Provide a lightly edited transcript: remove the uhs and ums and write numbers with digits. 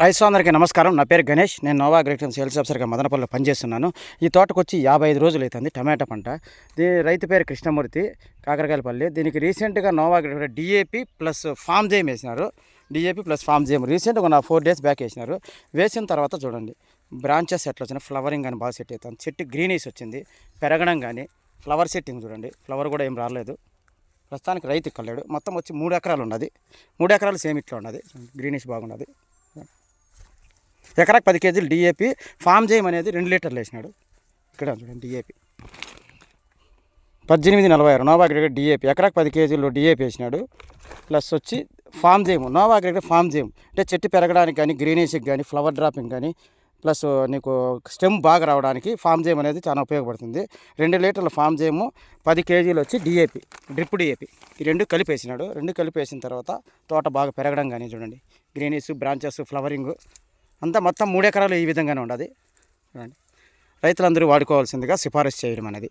రైతు అందరికీ నమస్కారం. నా పేరు గణేష్. నేను నోవా అగ్రికల్చర్ సేల్స్ ఆఫీసర్గా మదనపల్లిలో పనిచేస్తున్నాను. ఈ తోటకు వచ్చి 55 రోజులు అవుతుంది. టమాటా పంట. రైతు పేరు కృష్ణమూర్తి, కాకరకాయలపల్లి. దీనికి రీసెంట్గా Nova agriculture DAP plus farm gem వేసినారు. డిఏపి ప్లస్ ఫామ్ జేమ్ రీసెంట్గా నా 4 days బ్యాక్ వేసినారు. వేసిన తర్వాత చూడండి బ్రాంచెస్ ఎట్లా వచ్చినాయి, ఫ్లవరింగ్ కానీ బాగా సెట్ అవుతుంది. చెట్టు గ్రీనీస్ వచ్చింది, పెరగడం కానీ ఫ్లవర్ సెట్టింగ్ చూడండి. ఫ్లవర్ కూడా ఏం రాలేదు. ప్రస్తుతానికి రైతు కళ్ళాడు. మొత్తం వచ్చి 3 ఎకరాలు ఉన్నది. 3 ఎకరాలు సేమ్ ఇట్లా ఉన్నది. గ్రీనిష్ బాగున్నది. ఎకరాకు 10 kg డిఏపి. ఫామ్ జేమ్ అనేది 2 లీటర్లు వేసినాడు. ఇక్కడ చూడండి డిఏపి 1846 నోవా అగ్రికల్చర్ డిఏపి. ఎకరాకు 10 kg డిఏపి వేసినాడు. ప్లస్ వచ్చి ఫామ్ జేమ్, నోవా అగ్రికల్చర్ ఫామ్ జేమ్ అంటే చెట్టు పెరగడానికి కానీ, గ్రీనిష్కి కానీ, ఫ్లవర్ డ్రాపింగ్ కానీ, ప్లస్ నీకు స్టెమ్ బాగా రావడానికి ఫామ్ జేమ్ అనేది చాలా ఉపయోగపడుతుంది. 2 లీటర్ల ఫామ్ జేము, 10 kg వచ్చి డిఏపి, డ్రిప్ డిఏపి. ఈ 2 కలిపేసినాడు. 2 కలిపేసిన తర్వాత తోట బాగా పెరగడం కానీ చూడండి, గ్రీనిష్, బ్రాంచెస్, ఫ్లవరింగ్ అంతా మొత్తం 3 ఎకరాలు ఈ విధంగానే ఉండదు. చూడండి, రైతులందరూ వాడుకోవాల్సిందిగా సిఫారసు చేయడం అనేది.